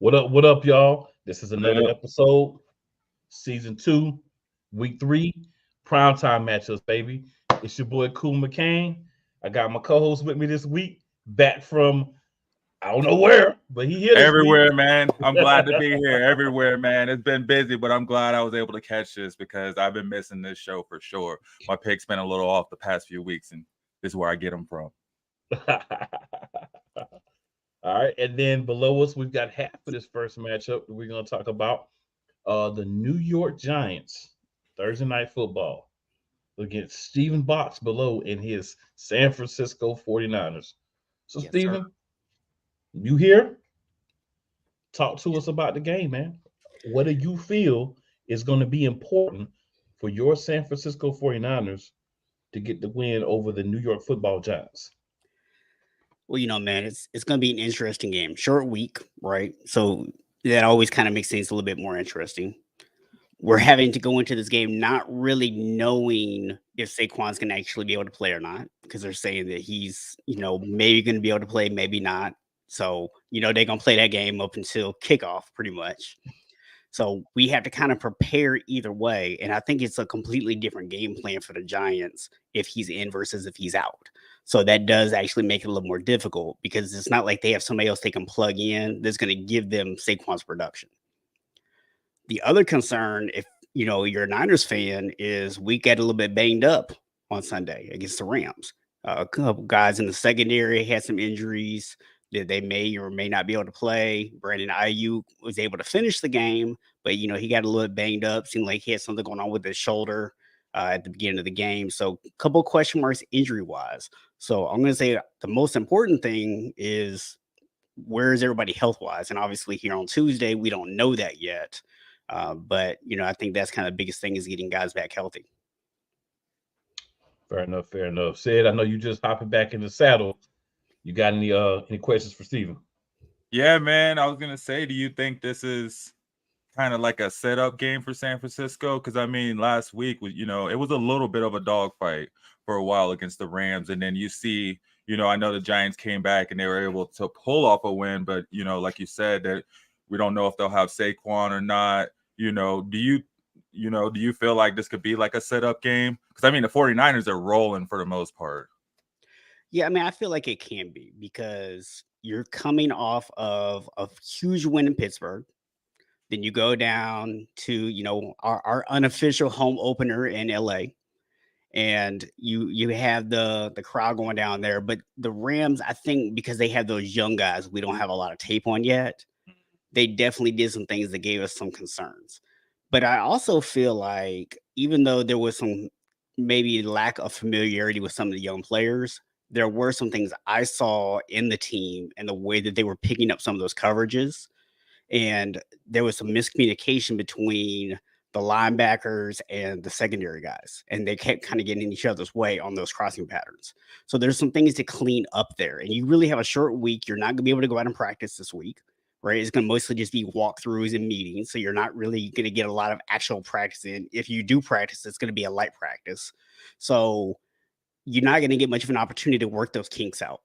What up, y'all? This is another episode, season 2, week 3, primetime matchups, baby. It's your boy Cool McCain. I got my co-host with me this week, back from I don't know where, but he here this week. Everywhere, man. I'm glad to be here. Everywhere, man. It's been busy, but I'm glad I was able to catch this because I've been missing this show for sure. My pick's been a little off the past few weeks, and this is where I get them from. All right, and then below us, we've got half of this first matchup that we're going to talk about. The New York Giants, Thursday night football, against Stephen Box below in his San Francisco 49ers. So, Yes, Stephen, you here? Talk to us about the game, man. What do you feel is going to be important for your San Francisco 49ers to get the win over the New York football Giants? Well, man, it's going to be an interesting game. Short week, right? So that always kind of makes things a little bit more interesting. We're having to go into this game not really knowing if Saquon's going to actually be able to play or not, because they're saying that he's, maybe going to be able to play, maybe not. So, they're going to play that game up until kickoff pretty much. So we have to kind of prepare either way. And I think it's a completely different game plan for the Giants if he's in versus if he's out. So that does actually make it a little more difficult because it's not like they have somebody else they can plug in that's going to give them Saquon's production. The other concern, if you're a Niners fan, is we got a little bit banged up on Sunday against the Rams. A couple guys in the secondary had some injuries that they may or may not be able to play. Brandon Ayuk was able to finish the game, but he got a little bit banged up. Seemed like he had something going on with his shoulder at the beginning of the game. So a couple question marks injury wise. So I'm going to say the most important thing is where is everybody health wise? And obviously here on Tuesday, we don't know that yet. But I think that's kind of the biggest thing is getting guys back healthy. Fair enough. Fair enough. Sid, I know you just hopping back in the saddle. You got any questions for Steven? Yeah, man. I was gonna say, do you think this is kind of like a setup game for San Francisco? Because I mean, last week was, it was a little bit of a dogfight for a while against the Rams, and then you see, I know the Giants came back and they were able to pull off a win, but like you said, that we don't know if they'll have Saquon or not. Do you feel like this could be like a setup game? Because I mean, the 49ers are rolling for the most part. Yeah, I mean, I feel like it can be because you're coming off of a huge win in Pittsburgh. Then you go down to, our unofficial home opener in LA. And you have the crowd going down there. But the Rams, I think because they have those young guys we don't have a lot of tape on yet, they definitely did some things that gave us some concerns. But I also feel like even though there was some maybe lack of familiarity with some of the young players, there were some things I saw in the team and the way that they were picking up some of those coverages. And there was some miscommunication between the linebackers and the secondary guys. And they kept kind of getting in each other's way on those crossing patterns. So there's some things to clean up there. And you really have a short week. You're not going to be able to go out and practice this week, right? It's going to mostly just be walkthroughs and meetings. So you're not really going to get a lot of actual practice in. If you do practice, it's going to be a light practice. So you're not going to get much of an opportunity to work those kinks out.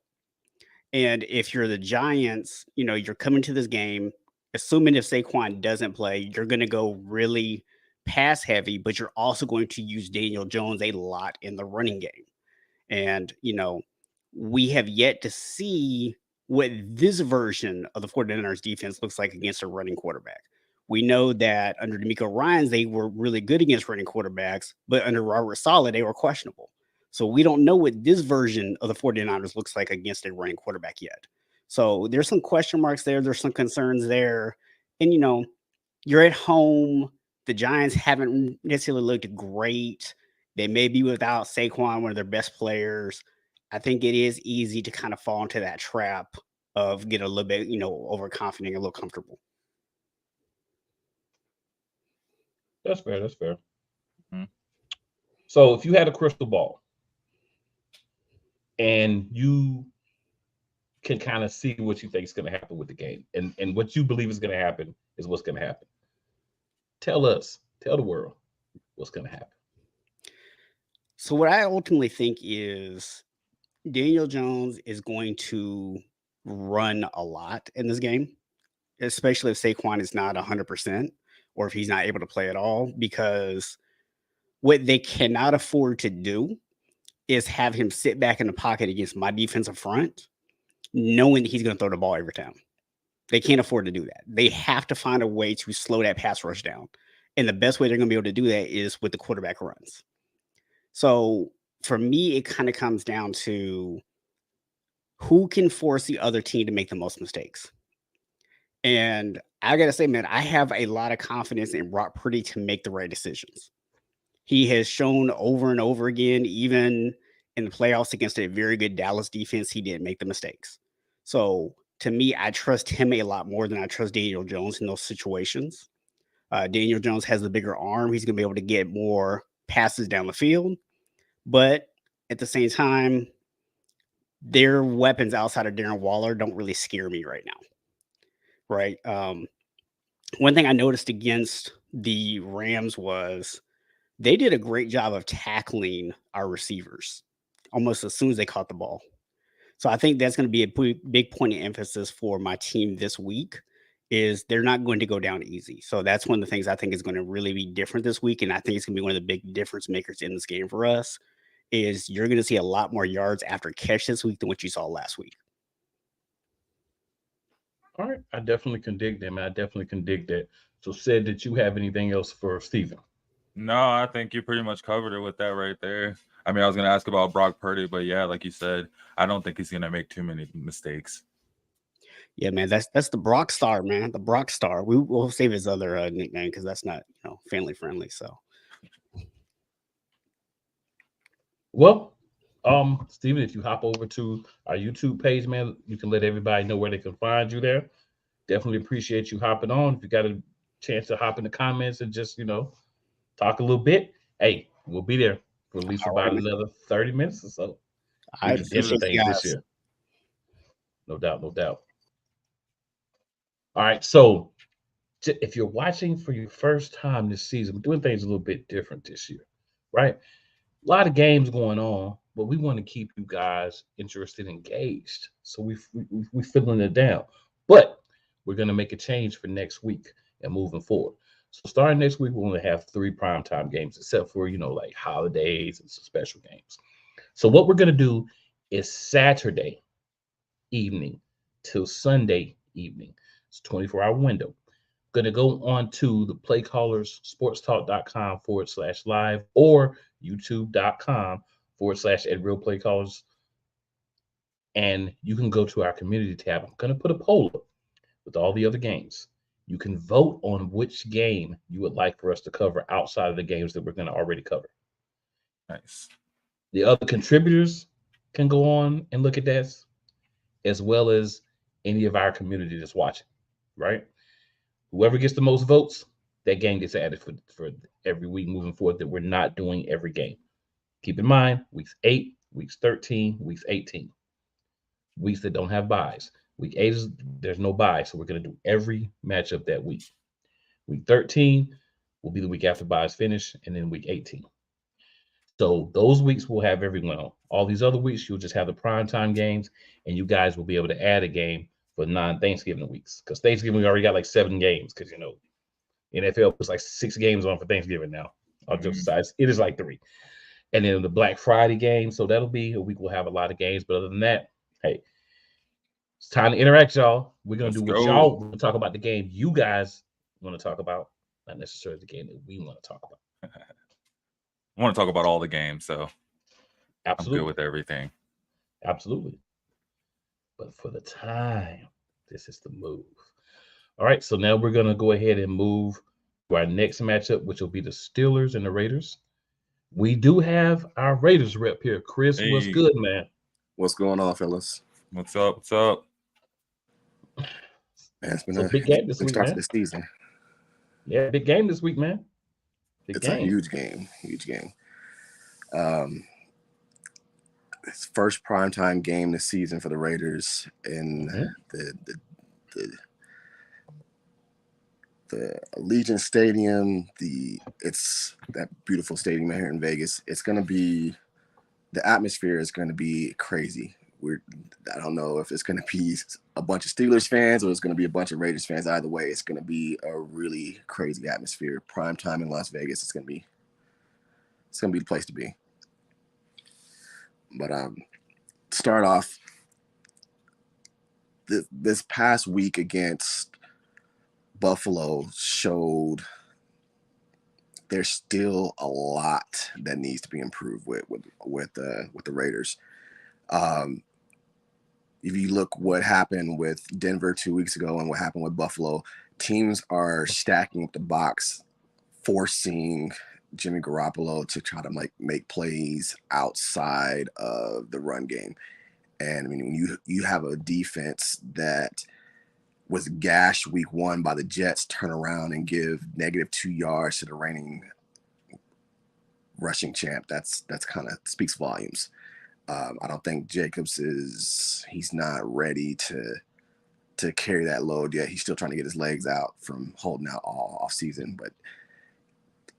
And if you're the Giants, you're coming to this game, assuming if Saquon doesn't play, you're going to go really pass heavy, but you're also going to use Daniel Jones a lot in the running game. And, we have yet to see what this version of the 49ers defense looks like against a running quarterback. We know that under DeMeco Ryans, they were really good against running quarterbacks, but under Robert Saleh, they were questionable. So we don't know what this version of the 49ers looks like against a running quarterback yet. So there's some question marks there. There's some concerns there. And, you're at home. The Giants haven't necessarily looked great. They may be without Saquon, one of their best players. I think it is easy to kind of fall into that trap of get a little bit, overconfident, a little comfortable. That's fair. That's fair. Mm-hmm. So if you had a crystal ball and you can kind of see what you think is going to happen with the game, and what you believe is going to happen is what's going to happen. Tell the world what's going to happen. So what I ultimately think is Daniel Jones is going to run a lot in this game. especially if Saquon is not 100% or if he's not able to play at all, because what they cannot afford to do is have him sit back in the pocket against my defensive front, knowing that he's going to throw the ball every time. They can't afford to do that. They have to find a way to slow that pass rush down. And the best way they're going to be able to do that is with the quarterback runs. So for me, it kind of comes down to who can force the other team to make the most mistakes. And I got to say, man, I have a lot of confidence in Brock Purdy to make the right decisions. He has shown over and over again, even in the playoffs against a very good Dallas defense, he didn't make the mistakes. So to me, I trust him a lot more than I trust Daniel Jones in those situations. Daniel Jones has the bigger arm. He's going to be able to get more passes down the field. But at the same time, their weapons outside of Darren Waller don't really scare me right now. Right. One thing I noticed against the Rams was they did a great job of tackling our receivers almost as soon as they caught the ball. So I think that's going to be a big point of emphasis for my team this week is they're not going to go down easy. So that's one of the things I think is going to really be different this week. And I think it's going to be one of the big difference makers in this game for us is you're going to see a lot more yards after catch this week than what you saw last week. All right. I definitely can dig that, man. I definitely can dig that. So said that you have anything else for Steven? No, I think you pretty much covered it with that right there. I mean, I was going to ask about Brock Purdy, but yeah, like you said, I don't think he's going to make too many mistakes. Yeah, man, that's the Brock Star, man. The Brock Star. We'll save his other nickname because that's not family friendly. So, well, Steven, if you hop over to our YouTube page, man, you can let everybody know where they can find you there. Definitely appreciate you hopping on. If you got a chance to hop in the comments and just talk a little bit, hey, we'll be there for at least about another 30 minutes or so. I appreciate you guys. This year. No doubt, no doubt. All right, so if you're watching for your first time this season, we're doing things a little bit different this year, right? A lot of games going on, but we want to keep you guys interested and engaged. So we're filling it down. But we're going to make a change for next week and moving forward. So starting next week, we're going to have 3 primetime games, except for, like holidays and some special games. So what we're going to do is Saturday evening till Sunday evening. It's a 24-hour window. Going to go on to the playcallersportstalk.com/live or youtube.com/@realplaycallers. And you can go to our community tab. I'm going to put a poll up with all the other games. You can vote on which game you would like for us to cover outside of the games that we're going to already cover. Nice. The other contributors can go on and look at this, as well as any of our community that's watching, right? Whoever gets the most votes, that game gets added for every week moving forward that we're not doing every game. Keep in mind, weeks 8, weeks 13, weeks 18. Weeks that don't have buys. Week 8 there's no buy, so we're going to do every matchup that week. Week 13 will be the week after buys finish, and then week 18. So those weeks we'll have everyone on. All these other weeks, you'll just have the primetime games, and you guys will be able to add a game for non-Thanksgiving weeks. Because Thanksgiving, we already got like 7 games, because, NFL puts like 6 games on for Thanksgiving now. I'll just decide it is like 3. And then the Black Friday game, so that'll be a week we'll have a lot of games. But other than that, hey, it's time to interact, y'all. We're going to do what y'all want to talk about, the game you guys want to talk about, not necessarily the game that we want to talk about. I want to talk about all the games, so absolutely. I'm good with everything. Absolutely. But for the time, this is the move. All right, so now we're going to go ahead and move to our next matchup, which will be the Steelers and the Raiders. We do have our Raiders rep here. Chris, Hey. What's good, man? What's going on, fellas? What's up? What's up? Man, it's been a big game this week, start man. to the season. Yeah, big game this week, man. It's a huge game. It's first primetime game this season for the Raiders in the Allegiant Stadium. It's that beautiful stadium here in Vegas. It's going to be, the atmosphere is going to be crazy. I don't know if it's going to be a bunch of Steelers fans or it's going to be a bunch of Raiders fans. Either way, it's going to be a really crazy atmosphere. Prime time in Las Vegas. It's going to be the place to be. But start off this past week against Buffalo showed there's still a lot that needs to be improved with the Raiders. If you look what happened with Denver 2 weeks ago and what happened with Buffalo, teams are stacking up the box, forcing Jimmy Garoppolo to try to make plays outside of the run game. And I mean, when you have a defense that was gashed week 1 by the Jets, turn around and give -2 yards to the reigning rushing champ, that's kind of speaks volumes. I don't think Jacobs he's not ready to carry that load yet. He's still trying to get his legs out from holding out all off season, but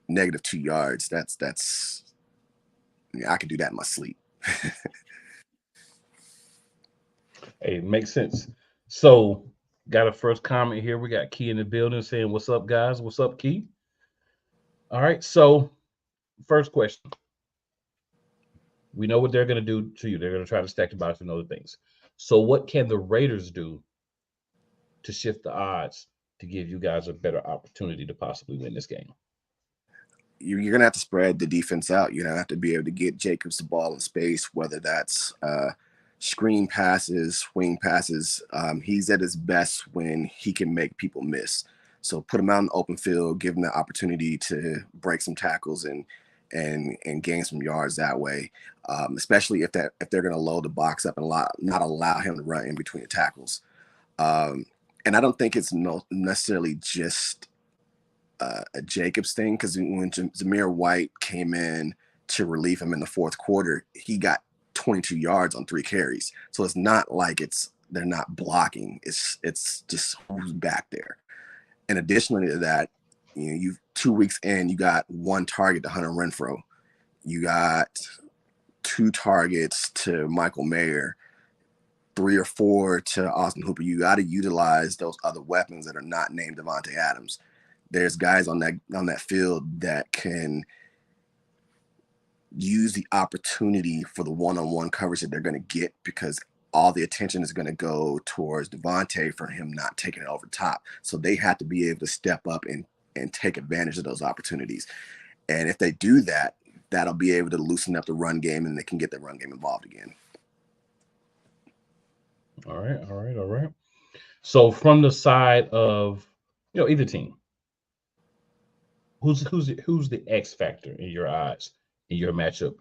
-2 yards, that's I could do that in my sleep. Hey, it makes sense. So got a first comment here. We got Key in the building saying, "What's up, guys? What's up, Key?" All right. So first question. We know what they're going to do to you. They're going to try to stack the box and other things. So what can the Raiders do to shift the odds to give you guys a better opportunity to possibly win this game? You're going to have to spread the defense out. You're going to have to be able to get Jacobs the ball in space, whether that's screen passes, swing passes. He's at his best when he can make people miss. So put him out in the open field, give him the opportunity to break some tackles and gain some yards that way. Especially if they're going to load the box up and not allow him to run in between the tackles. And I don't think it's necessarily just a Jacobs thing, because when Zamir White came in to relieve him in the fourth quarter, he got 22 yards on 3 carries. So it's not like they're not blocking. It's just who's back there. And additionally to that, you 2 weeks in, you got 1 target to Hunter Renfrow. You got 2 targets to Michael Mayer, 3 or 4 to Austin Hooper. You got to utilize those other weapons that are not named Davante Adams. There's guys on that field that can use the opportunity for the one-on-one coverage that they're going to get, because all the attention is going to go towards Davante for him not taking it over top. So they have to be able to step up and take advantage of those opportunities. And if they do that, that'll be able to loosen up the run game, and they can get the run game involved again. All right. So from the side of either team, who's the X factor in your eyes in your matchup,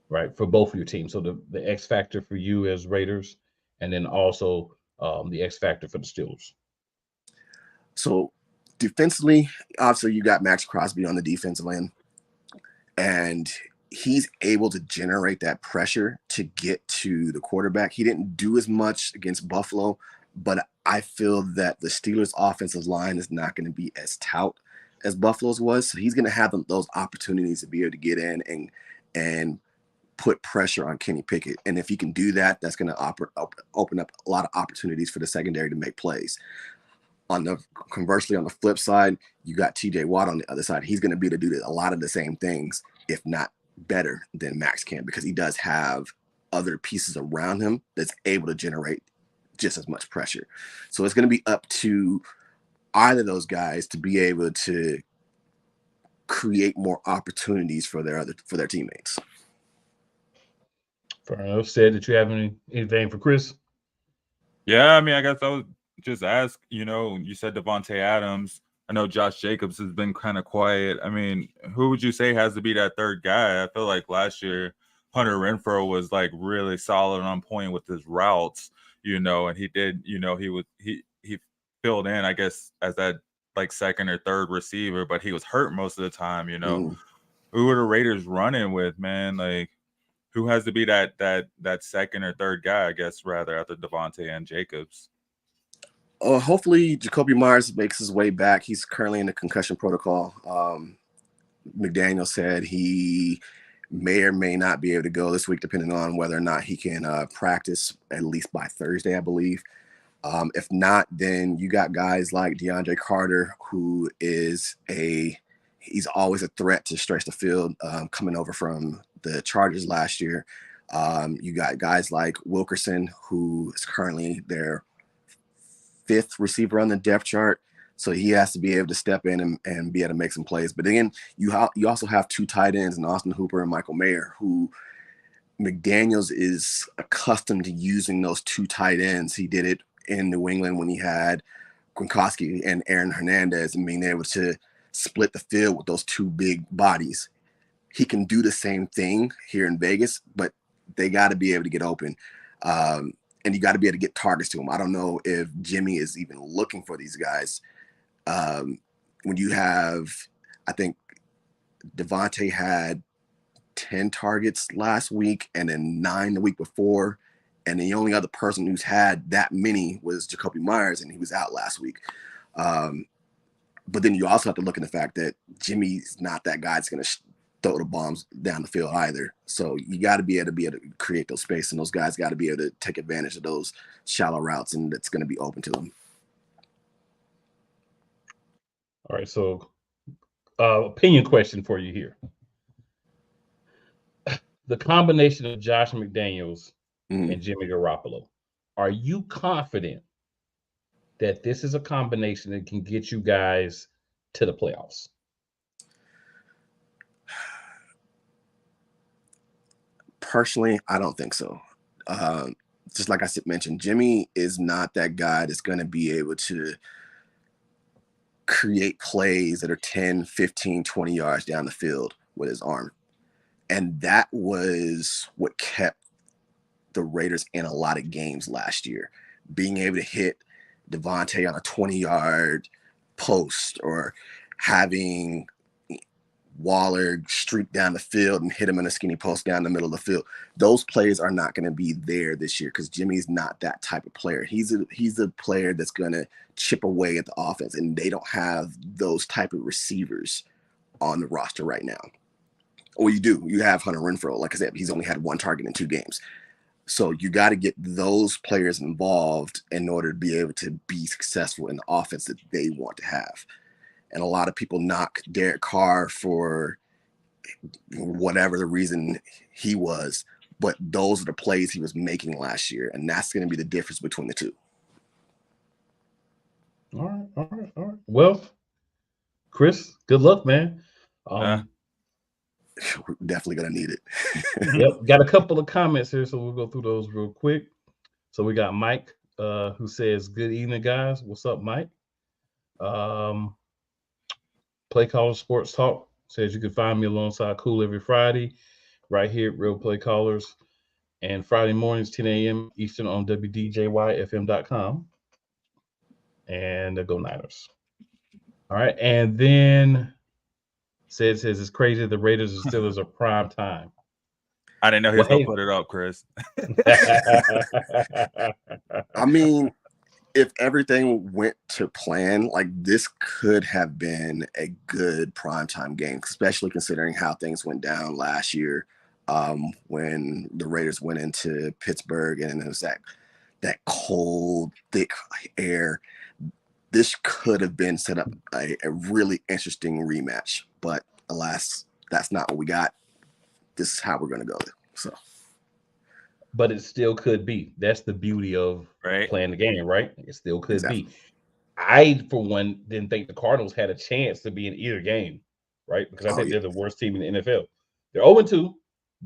right? For both of your teams. So the X factor for you as Raiders, and then also the X factor for the Steelers. So defensively, obviously you got Max Crosby on the defensive end, and he's able to generate that pressure to get to the quarterback. He didn't do as much against Buffalo, but I feel that the Steelers' offensive line is not going to be as stout as Buffalo's was. So he's going to have those opportunities to be able to get in and put pressure on Kenny Pickett. And if he can do that, that's going to open up a lot of opportunities for the secondary to make plays. Conversely, on the flip side, you got TJ Watt on the other side. He's going to be able to do a lot of the same things, if not better than Max can, because he does have other pieces around him that's able to generate just as much pressure. So it's going to be up to either of those guys to be able to create more opportunities for their teammates. Fair enough. Said that you have anything for Chris? Yeah, I mean, I guess I would just ask, you said Davante Adams. I know Josh Jacobs has been kind of quiet. I mean, who would you say has to be that third guy? I feel like last year Hunter Renfrow was like really solid and on point with his routes, and he did, he filled in, I guess, as that like second or third receiver, but he was hurt most of the time, Who are the Raiders running with, man? Like, who has to be that second or third guy, I guess, rather, after Davante and Jacobs? Hopefully Jacoby Myers makes his way back. He's currently in the concussion protocol. McDaniel said he may or may not be able to go this week, depending on whether or not he can practice at least by Thursday, I believe. If not, then you got guys like DeAndre Carter, who is he's always a threat to stretch the field, coming over from the Chargers last year. You got guys like Wilkerson, who is currently their 5th receiver on the depth chart. So he has to be able to step in and be able to make some plays. But then you also have 2 tight ends in Austin Hooper and Michael Mayer, who McDaniels is accustomed to using those 2 tight ends. He did it in New England when he had Gronkowski and Aaron Hernandez, and being able to split the field with those 2 big bodies. He can do the same thing here in Vegas, but they got to be able to get open. And you got to be able to get targets to him. I don't know if Jimmy is even looking for these guys. When you have, I think Devontae had 10 targets last week and then 9 the week before. And the only other person who's had that many was Jacoby Myers, and he was out last week. But then you also have to look at the fact that Jimmy's not that guy that's going to throw the bombs down the field either. So you got to be able to create those space, and those guys got to be able to take advantage of those shallow routes, and that's going to be open to them. All right, so opinion question for you here. The combination of Josh McDaniels and Jimmy Garoppolo, are you confident that this is a combination that can get you guys to the playoffs? Personally, I don't think so. Just like I mentioned, Jimmy is not that guy that's going to be able to create plays that are 10, 15, 20 yards down the field with his arm. And that was what kept the Raiders in a lot of games last year. Being able to hit Devontae on a 20-yard post, or having Waller streak down the field and hit him in a skinny post down the middle of the field. Those plays are not going to be there this year because Jimmy's not that type of player. He's a player that's going to chip away at the offense, and they don't have those type of receivers on the roster right now. Well, you do. You have Hunter Renfrow. Like I said, he's only had 1 target in 2 games. So you got to get those players involved in order to be able to be successful in the offense that they want to have. And a lot of people knock Derek Carr for whatever the reason he was, but those are the plays he was making last year, and that's going to be the difference between the two. All right. Well, Chris, good luck, man. We're definitely going to need it. Yep, got a couple of comments here, so we'll go through those real quick. So we got Mike, who says, "Good evening, guys." What's up, Mike? Play Callers Sports Talk says you can find me alongside Cool every Friday right here at Real Play Callers, and Friday mornings 10 a.m. Eastern on WDJYFM.com. And go Niners. All right, and then says it's crazy the Raiders and Steelers are prime time. I didn't know he was going to put it up, Chris. I mean, if everything went to plan, like this could have been a good primetime game, especially considering how things went down last year when the Raiders went into Pittsburgh and it was that cold, thick air. This could have been set up a really interesting rematch, but alas, that's not what we got. This is how we're going to go. So. But it still could be. That's the beauty of playing the game, right? It still could be. I, for one, didn't think the Cardinals had a chance to be in either game, right? Because I think they're the worst team in the NFL. They're 0-2.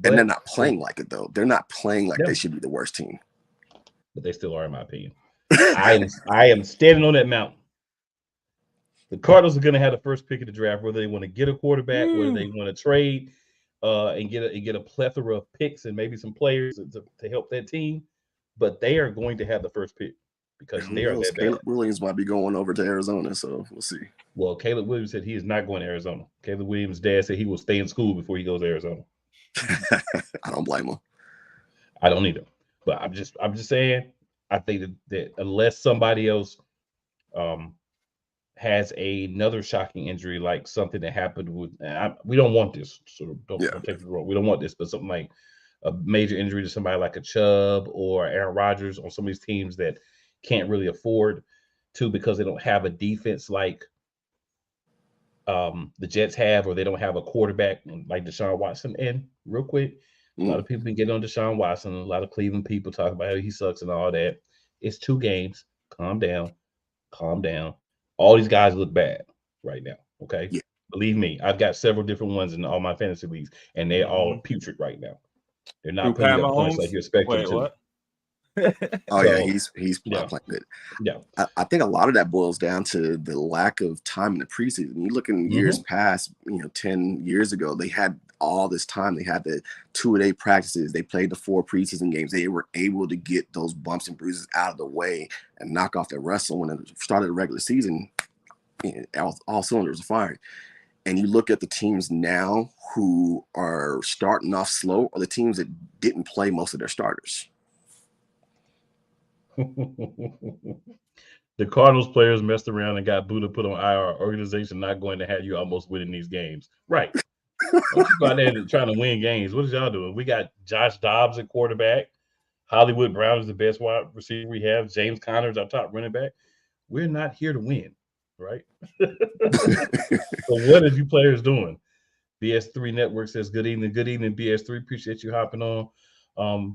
And they're not playing like it, though. They're not playing like they should be the worst team. But they still are, in my opinion. I am standing on that mountain. The Cardinals are going to have the first pick of the draft, whether they want to get a quarterback, whether they want to trade, and get a plethora of picks and maybe some players to help that team. But they are going to have the first pick because they are that bad. Caleb Williams might be going over to Arizona, so we'll see. Well, Caleb Williams said he is not going to Arizona. Caleb Williams' dad said he will stay in school before he goes to Arizona. I don't blame him. I don't either. But I'm just saying, I think that unless somebody else has another shocking injury, like something that happened with, we don't want this, so don't take it wrong. We don't want this, but something like a major injury to somebody like a Chubb or Aaron Rodgers on some of these teams that can't really afford to because they don't have a defense like the Jets have, or they don't have a quarterback like Deshaun Watson. And real quick, a lot of people been getting on Deshaun Watson. A lot of Cleveland people talk about how he sucks and all that. It's 2 games. Calm down. Calm down. All these guys look bad right now. Okay. Yeah. Believe me, I've got several different ones in all my fantasy leagues, and they're all putrid right now. They're not putting up points like you expect them to. What? Yeah, he's not playing good. Yeah, I think a lot of that boils down to the lack of time in the preseason. You look in years past, 10 years ago, they had all this time. They had the 2-a-day practices. They played the 4 preseason games. They were able to get those bumps and bruises out of the way and knock off their wrestle. When it started the regular season, all cylinders are firing. And you look at the teams now who are starting off slow, or the teams that didn't play most of their starters. The Cardinals players messed around and got Buddha put on IR. Organization not going to have you almost winning these games. Right. Don't you go out there trying to win games. What is y'all doing? We got Josh Dobbs at quarterback. Hollywood Brown is the best wide receiver we have. James Conner is our top running back. We're not here to win, right? So what are you players doing? BS3 Network says, good evening, BS3. Appreciate you hopping on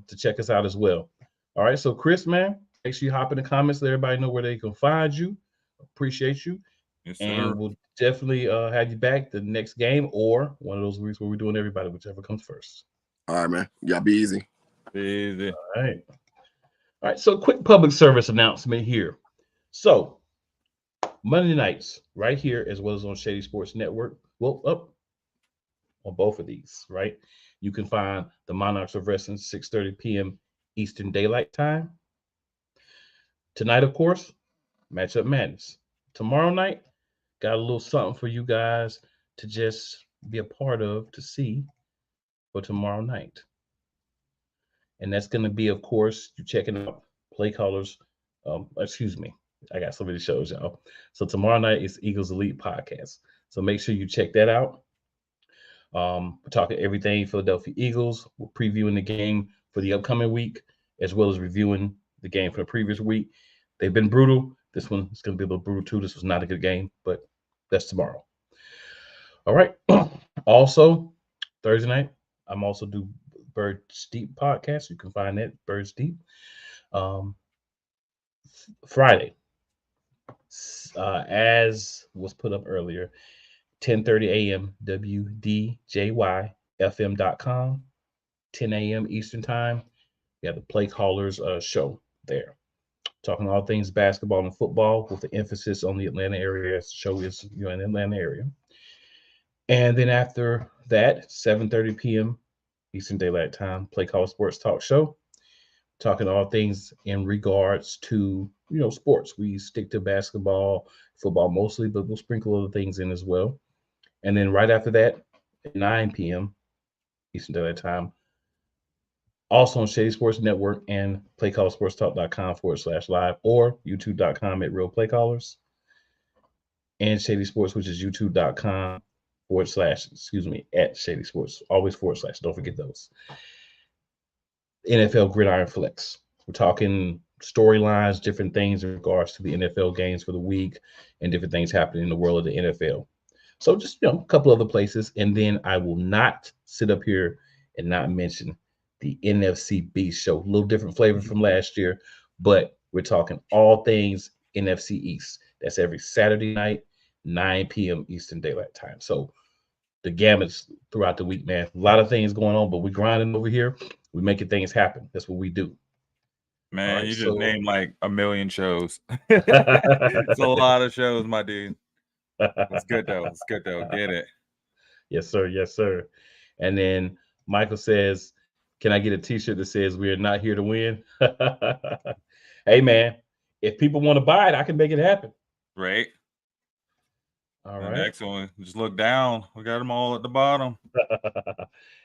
to check us out as well. All right, so Chris, man, make sure you hop in the comments. Let everybody know where they can find you. Appreciate you. Yes, sir. And we'll definitely have you back the next game or one of those weeks where we're doing everybody, whichever comes first. All right, man. Y'all be easy. Easy. All right. So quick public service announcement here. So Monday nights, right here, as well as on Shady Sports Network. Well, up on both of these, right? You can find the Monarchs of Wrestling, 6:30 p.m. Eastern Daylight Time. Tonight, of course, Matchup Madness. Tomorrow night, got a little something for you guys to just be a part of, to see for tomorrow night. And that's going to be, of course, you checking out Play Callers. Excuse me. I got so many shows, y'all. So tomorrow night is Eagles Elite Podcast. So make sure you check that out. We're talking everything Philadelphia Eagles. We're previewing the game for the upcoming week, as well as reviewing the game for the previous week. They've been brutal. This one is going to be a little brutal too. This was not a good game, but that's tomorrow. All right. Also, Thursday night, I'm also do Birds Deep podcast. You can find that Birds Deep. Friday, as was put up earlier, 10:30 a.m. WDJYFM.com, 10 a.m. Eastern Time. We have the Play Callers show there, talking all things basketball and football with the emphasis on the Atlanta area. The show is in the Atlanta area. And then after that, 7:30 p.m. Eastern Daylight Time, Play Call Sports Talk Show, talking all things in regards to, sports. We stick to basketball, football mostly, but we'll sprinkle other things in as well. And then right after that, at 9 p.m. Eastern Daylight Time, also on Shady Sports Network and playcallsportstalk.com/live or youtube.com at Real Play Callers, and Shady Sports, which is youtube.com /at Shady Sports, always /. Don't forget those. NFL Gridiron Flex. We're talking storylines, different things in regards to the NFL games for the week and different things happening in the world of the NFL. So just, a couple other places. And then I will not sit up here and not mention the NFC Beast show. A little different flavor from last year, but we're talking all things NFC East. That's every Saturday night, 9 p.m. Eastern Daylight Time. So the gamuts throughout the week, man. A lot of things going on, but we're grinding over here. We're making things happen. That's what we do. Man, right, you just named like a million shows. It's It's a lot of shows, my dude. It's good though. Get it. Yes, sir. Yes, sir. And then Michael says, can I get a t-shirt that says we are not here to win? Hey, man, if people want to buy it, I can make it happen. Right. All The right. next one, just look down. We got them all at the bottom.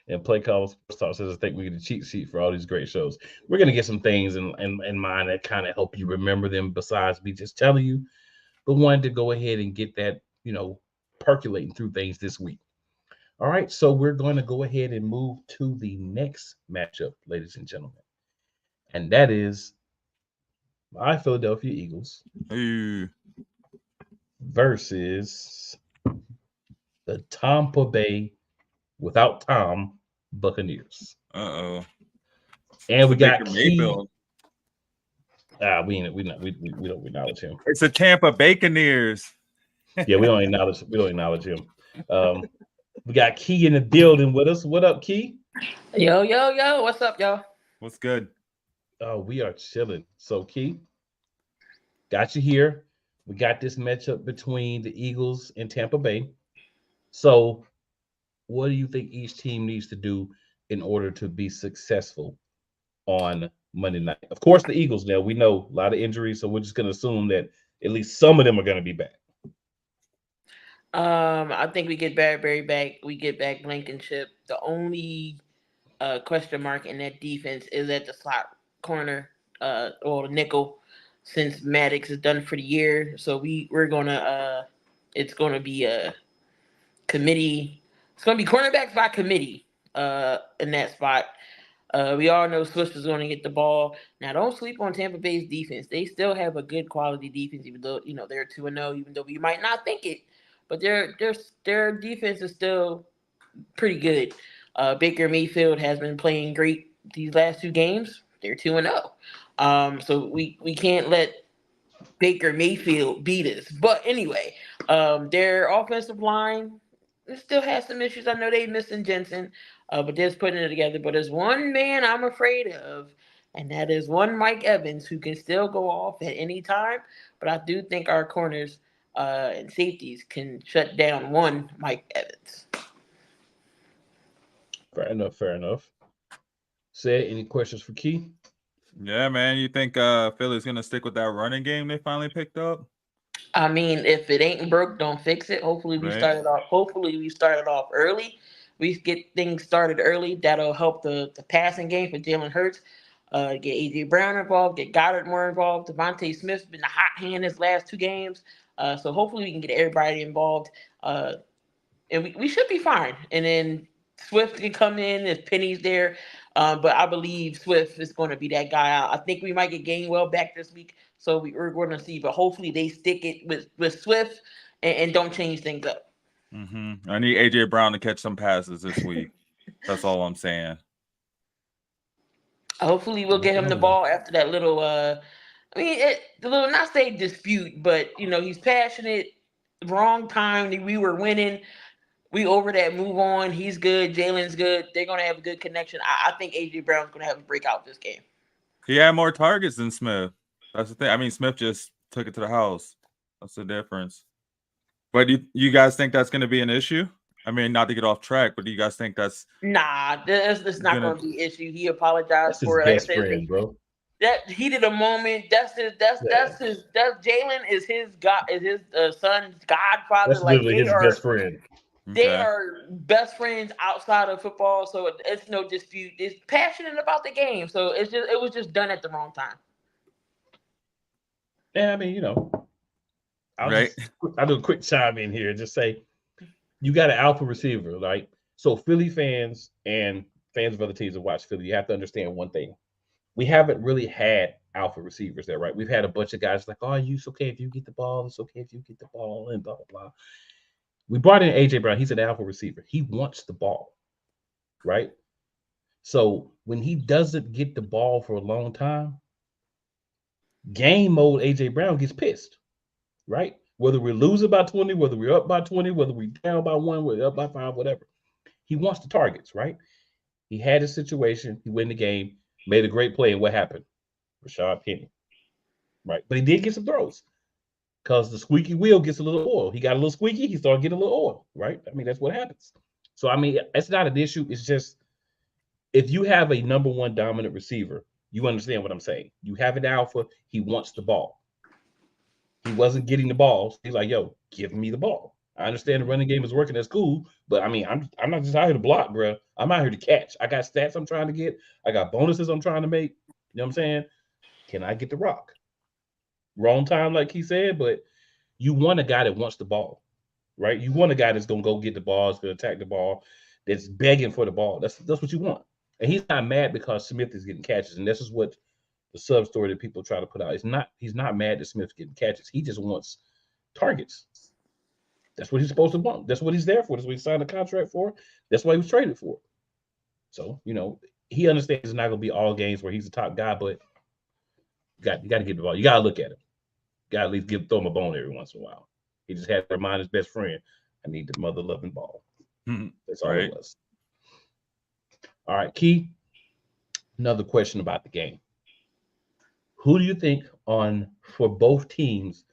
And Play Call Sports Talk says, I think we get a cheat sheet for all these great shows. We're going to get some things in mind that kind of help you remember them besides me just telling you. but wanted to go ahead and get that, percolating through things this week. All right, so we're going to go ahead and move to the next matchup, ladies and gentlemen. And that is my Philadelphia Eagles Ooh. versus the Tampa Bay, without Tom, Buccaneers. Uh-oh. And we got Baker Key. Mayfield. We don't acknowledge him. It's a Tampa Baconeers. Yeah, we don't acknowledge him. We got Key in the building with us. What up, Key? Yo, what's up, y'all? What's good? Oh, we are chilling. So, Key, got you here. We got this matchup between the Eagles and Tampa Bay. So, what do you think each team needs to do in order to be successful on Monday night? Of course, the Eagles now, we know a lot of injuries, so we're just going to assume that at least some of them are going to be back. I think we get Barry back. We get back Blankenship. The only question mark in that defense is at the slot corner or the nickel, since Maddox is done for the year. So we're gonna it's gonna be a committee. It's gonna be cornerbacks by committee in that spot. We all know Swift is going to get the ball. Now, don't sleep on Tampa Bay's defense. They still have a good quality defense, even though they're 2-0. Even though we might not think it, but their defense is still pretty good. Baker Mayfield has been playing great these last 2 games. They're 2-0. So we can't let Baker Mayfield beat us. But anyway, their offensive line still has some issues. I know they missing Jensen, but they're just putting it together. But there's one man I'm afraid of, and that is one Mike Evans, who can still go off at any time. But I do think our corners and safeties can shut down one Mike Evans. Fair enough. Say, any questions for Key? Yeah, man. You think Philly's gonna stick with that running game they finally picked up? I mean, if it ain't broke, don't fix it. Hopefully we started off early. We get things started early. That'll help the passing game for Jalen Hurts. Get A.J. Brown involved, get Goddard more involved. Devontae Smith's been the hot hand his last 2 games. So hopefully we can get everybody involved. And we should be fine. And then Swift can come in if Penny's there. But I believe Swift is going to be that guy. I think we might get Gainwell back this week. So we're going to see. But hopefully they stick it with Swift and don't change things up. Mm-hmm. I need A.J. Brown to catch some passes this week. That's all I'm saying. Hopefully we'll get him the ball after that little not say dispute, but he's passionate. Wrong time. We were winning. We over that, move on. He's good. Jalen's good. They're gonna have a good connection. I think A.J. Brown's gonna have a breakout this game. He had more targets than Smith. That's the thing. I mean, Smith just took it to the house. That's the difference. But you guys think that's gonna be an issue? I mean, not to get off track, but do you guys think that's that's not going to be an issue. He apologized for it. Best friend, bro. That heated a moment. Jalen is his son's godfather. That's literally his best friend. They are best friends outside of football, so it's no dispute. It's passionate about the game, so it was just done at the wrong time. Yeah, I mean, I'll do a quick chime in here and just say, you got an alpha receiver, right? So Philly fans and fans of other teams that watch Philly, you have to understand one thing. We haven't really had alpha receivers there, right? We've had a bunch of guys like, oh, it's okay if you get the ball. It's okay if you get the ball and blah, blah, blah. We brought in A.J. Brown. He's an alpha receiver. He wants the ball, right? So when he doesn't get the ball for a long time, game mode A.J. Brown gets pissed, right? Whether we're losing by 20, whether we're up by 20, whether we're down by 1, whether we're up by 5, whatever. He wants the targets, right? He had a situation. He win the game, made a great play, and what happened? Rashad Penny, right? But he did get some throws because the squeaky wheel gets a little oil. He got a little squeaky. He started getting a little oil, right? I mean, that's what happens. So, I mean, it's not an issue. It's just if you have a number 1 dominant receiver, you understand what I'm saying. You have an alpha. He wants the ball. He wasn't getting the ball. So he's like, yo, give me the ball. I understand the running game is working. That's cool. But I mean, I'm not just out here to block, bro. I'm out here to catch. I got stats I'm trying to get. I got bonuses I'm trying to make. You know what I'm saying? Can I get the rock? Wrong time, like he said, but you want a guy that wants the ball, right? You want a guy that's gonna go get the ball, is gonna attack the ball, that's begging for the ball. That's what you want. And he's not mad because Smith is getting catches, and this is what the sub story that people try to put out. He's not mad that Smith's getting catches. He just wants targets. That's what he's supposed to want. That's what he's there for. That's what he signed a contract for. That's why he was traded for. So, he understands it's not going to be all games where he's the top guy, but you got to get the ball. You got to look at him. You got to at least throw him a bone every once in a while. He just had to remind his best friend, I need the mother-loving ball. That's all it was. All right, Key, another question about the game. Who do you think for both teams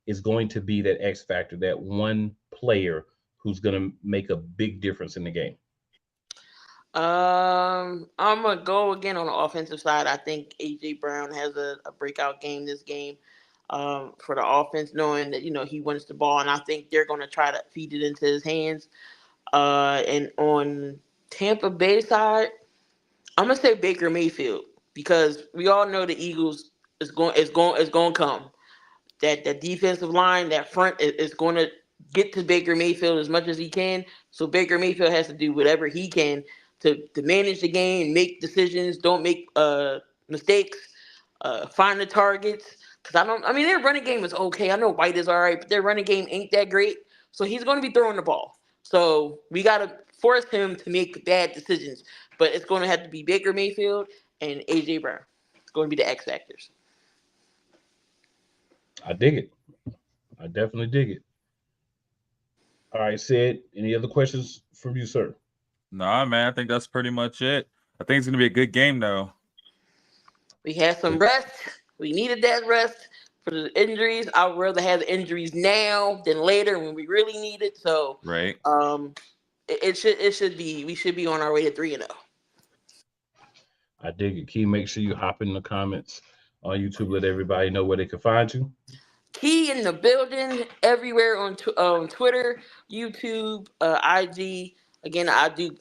is going to be that X factor, that one player who's going to make a big difference in the game? I'm gonna go again on the offensive side. I think AJ Brown has a breakout game this game for the offense, knowing that he wants the ball, and I think they're gonna try to feed it into his hands. And on Tampa Bay side, I'm gonna say Baker Mayfield, because we all know the Eagles is going to come. That defensive line, that front is going to get to Baker Mayfield as much as he can. So Baker Mayfield has to do whatever he can to manage the game, make decisions, don't make mistakes, find the targets. Because their running game is okay. I know White is all right, but their running game ain't that great. So he's going to be throwing the ball. So we got to force him to make bad decisions. But it's going to have to be Baker Mayfield and AJ Brown. It's going to be the X factors. I dig it. I definitely dig it. All right, Sid, any other questions from you, sir? Nah, man, I think that's pretty much it. I think it's going to be a good game, though. We had some rest. We needed that rest for the injuries. I would rather have the injuries now than later when we really need it. So, right. We should be on our way to 3-0. I dig it. Key, make sure you hop in the comments on YouTube. Let everybody know where they can find you. Key in the building, everywhere on Twitter, YouTube, IG. Again, I do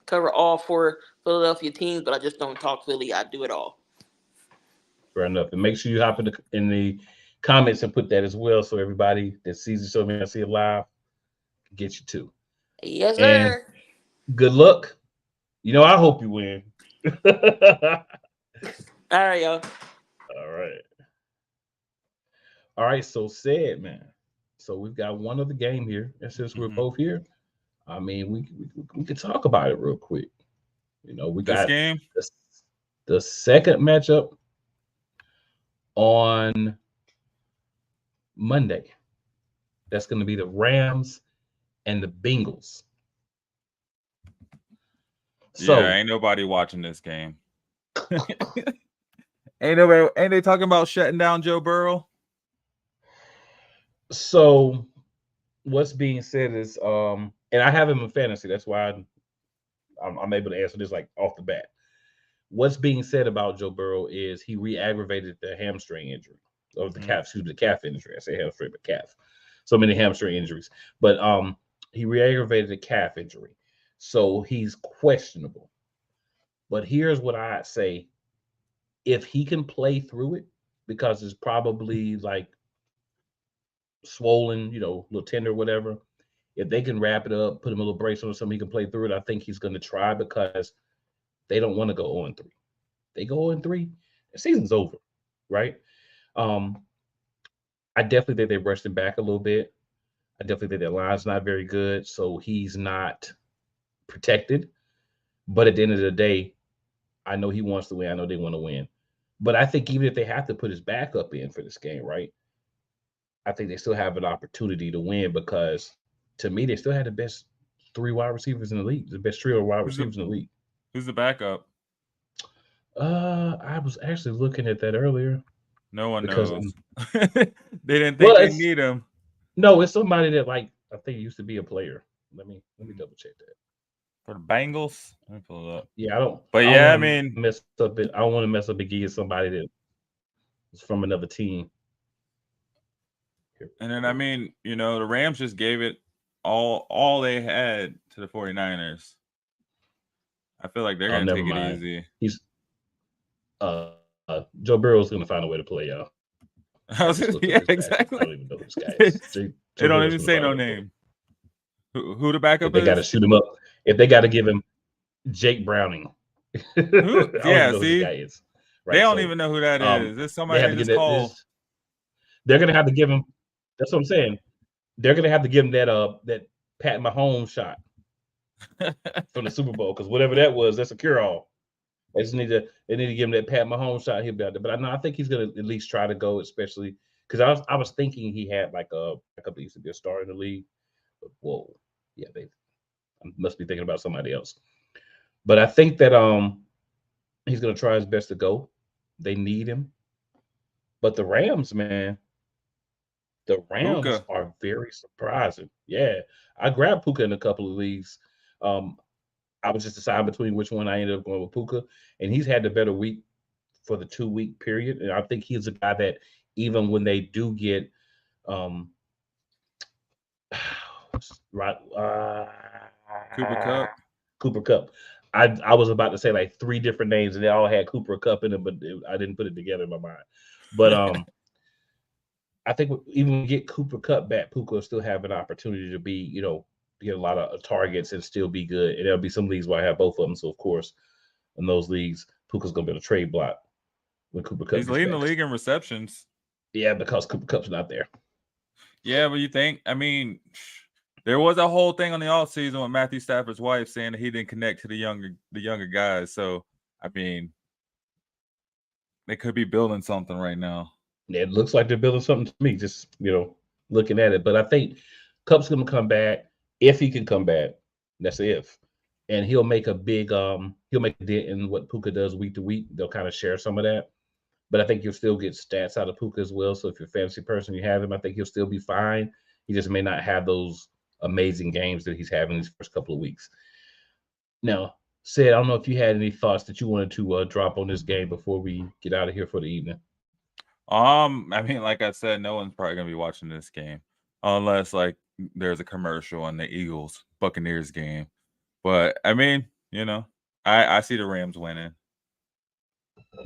cover all 4 Philadelphia teams, but I just don't talk Philly. I do it all. Fair enough. And make sure you hop in the comments and put that as well, so everybody that sees the show, man, see it live, can get you too. Yes, sir. And good luck. I hope you win. All right, y'all. All right. So said, man. So we've got one other game here. And since we're both here, we could talk about it real quick. We got this game, the second matchup on Monday. That's going to be the Rams and the Bengals. So ain't nobody watching this game. Ain't they talking about shutting down Joe Burrow? So what's being said is, and I have him in fantasy. That's why I'm able to answer this like off the bat. What's being said about Joe Burrow is he re-aggravated the hamstring injury, or the calf, the calf injury. I say hamstring, but calf. So many hamstring injuries. But he re-aggravated the calf injury. So he's questionable. But here's what I'd say. If he can play through it, because it's probably like swollen, little tender, whatever. If they can wrap it up, put him a little brace on or something, he can play through it. I think he's going to try, because they don't want to go 0-3. They go 0-3, the season's over, right? I definitely think they rushed him back a little bit. I definitely think their line's not very good, so he's not protected. But at the end of the day, I know he wants to win. I know they want to win. But I think even if they have to put his backup in for this game, right, I think they still have an opportunity to win, because to me, they still had the best 3 wide receivers in the league, the best trio of wide receivers in the league. Who's the backup? I was actually looking at that earlier. No one knows. They didn't think they need him. No, it's somebody that I think used to be a player. Let me double check that. For the Bengals? Let me pull it up. Yeah, I don't. But I I mean, mess up. I don't want to mess up and give somebody that is from another team. And then the Rams just gave it all they had to the 49ers. I feel like they're gonna take it easy. He's Joe Burrow's gonna find a way to play, y'all. Yeah, exactly. I don't even know who this guy is. They don't even say no name. Who the backup If they got to is? shoot him up, if they got to give him Jake Browning, I don't even know who this guy is. Right, they don't even know who that is. There's somebody they just call. They're gonna have to give him. That's what I'm saying. They're gonna have to give him that Pat Mahomes shot from the Super Bowl, because whatever that was, that's a cure-all. They need to give him that Pat Mahomes shot. He'll be out there. But I think he's gonna at least try to go, especially because I was thinking he had like a couple used to be a star in the league. But whoa, yeah, they must be thinking about somebody else. But I think that he's gonna try his best to go. They need him. But the Rams, man, Puka are very surprising. Yeah, I grabbed Puka in a couple of leagues. I was just deciding between which one. I ended up going with Puka, and he's had the better week for the 2-week period. And I think he's a guy that even when they do get Cooper Kupp. I was about to say like 3 different names, and they all had Cooper Kupp in them, but I didn't put it together in my mind. But I think even when we get Cooper Kupp back, Puka will still have an opportunity to be, get a lot of targets and still be good. And there'll be some leagues where I have both of them. So of course, in those leagues, Puka's gonna be able to trade block when Cooper Kupp. He's leading the league in receptions. Yeah, because Cooper Kupp's not there. Yeah, but you think? I mean, there was a whole thing on the offseason with Matthew Stafford's wife saying that he didn't connect to the younger guys. So I mean, they could be building something right now. It looks like they're building something to me, just looking at it. But I think Kupp's gonna come back if he can come back. That's if, and he'll make a big he'll make a dent in what Puka does week to week. They'll kind of share some of that, but I think you'll still get stats out of Puka as well. So if you're a fantasy person, you have him. I think he'll still be fine. He just may not have those amazing games that he's having these first couple of weeks. Now, Sid, I don't know if you had any thoughts that you wanted to drop on this game before we get out of here for the evening. I mean, like I said, no one's probably gonna be watching this game unless like there's a commercial on the Eagles Buccaneers game. But I mean, I see the Rams winning.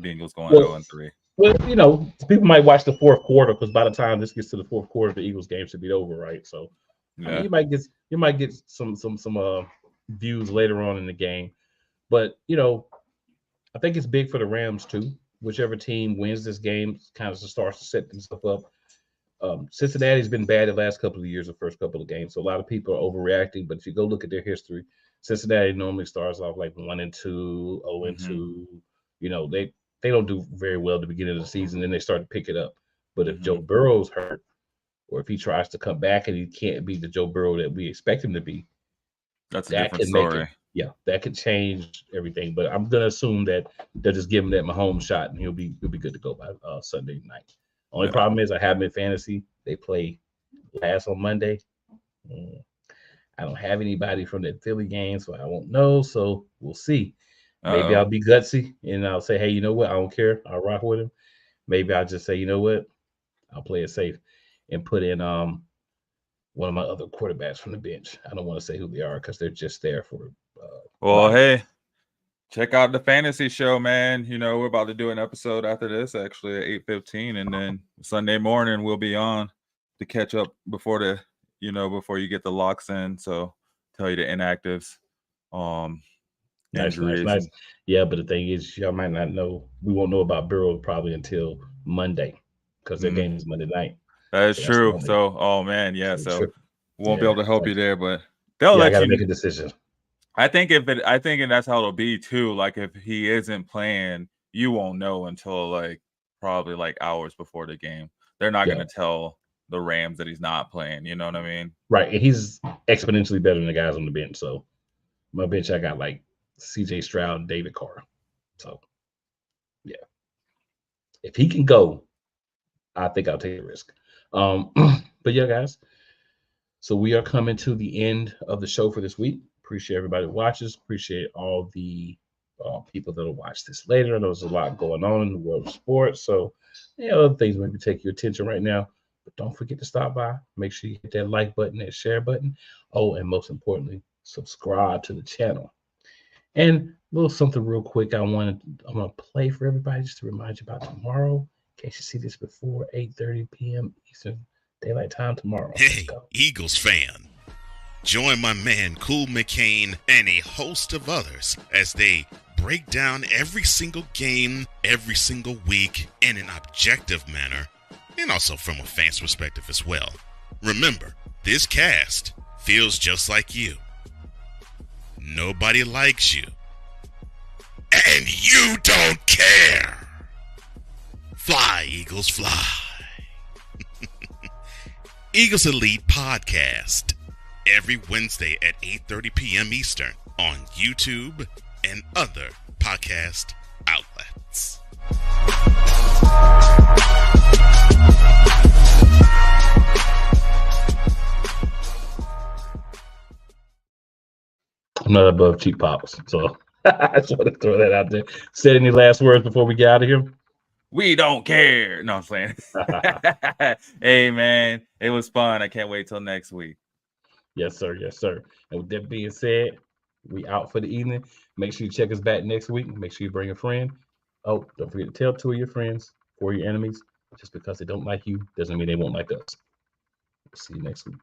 Bengals going 0-3. Well, people might watch the fourth quarter, because by the time this gets to the fourth quarter, the Eagles game should be over, right? So yeah. I mean, you might get some views later on in the game. But I think it's big for the Rams too. Whichever team wins this game kind of starts to set themselves up. Cincinnati's been bad the last couple of years, the first couple of games. So a lot of people are overreacting. But if you go look at their history, Cincinnati normally starts off like 1-2, 0-2. They don't do very well at the beginning of the season, then they start to pick it up. But if Joe Burrow's hurt, or if he tries to come back and he can't be the Joe Burrow that we expect him to be, that's a different story. That could change everything. But I'm gonna assume that they'll just give him that Mahomes shot and he'll be good to go by Sunday night. Only problem is I have him in fantasy. They play last on Monday. I don't have anybody from that Philly game, so I won't know. So we'll see. Maybe I'll be gutsy and I'll say, hey, you know what? I don't care. I'll rock with him. Maybe I'll just say, you know what? I'll play it safe and put in one of my other quarterbacks from the bench. I don't want to say who they are because they're just there for. Hey, check out the fantasy show, man. We're about to do an episode after this, actually at 8:15, and then Sunday morning we'll be on to catch up before before you get the locks in. So tell you the inactives, Nice. Yeah, but the thing is, y'all might not know. We won't know about Burrow probably until Monday because their game is Monday night. That is true. So, so we won't be able to help you there, but they'll let you make a decision. I think that's how it'll be too. Like if he isn't playing, you won't know until probably hours before the game. They're not going to tell the Rams that he's not playing. You know what I mean? Right. And he's exponentially better than the guys on the bench. So my bench, I got CJ Stroud and David Carr. So yeah, if he can go, I think I'll take a risk. But yeah, guys. So we are coming to the end of the show for this week. Appreciate everybody who watches. Appreciate all the people that will watch this later. I know there's a lot going on in the world of sports. So other things maybe take your attention right now. But don't forget to stop by. Make sure you hit that like button, that share button. Oh, and most importantly, subscribe to the channel. And a little something real quick I'm going to play for everybody just to remind you about tomorrow. case you see this before 8:30 p.m. Eastern Daylight Time tomorrow. Let's Hey, go. Eagles fan. Join my man 𝐤𝐞𝐥𝐿 and a host of others as they break down every single game, every single week in an objective manner, and also from a fan's perspective as well. Remember, this cast feels just like you. Nobody likes you. And you don't care. Fly, Eagles, fly. Eagles Elite Podcast. Every Wednesday at 8:30 p.m. Eastern on YouTube and other podcast outlets. I'm not above cheap pops, so I just want to throw that out there. Say any last words before we get out of here? We don't care. No, I'm playing. Hey, man, it was fun. I can't wait till next week. Yes, sir. Yes, sir. And with that being said, we out for the evening. Make sure you check us back next week. Make sure you bring a friend. Oh, don't forget to tell 2 of your friends, 4 of your enemies. Just because they don't like you doesn't mean they won't like us. See you next week.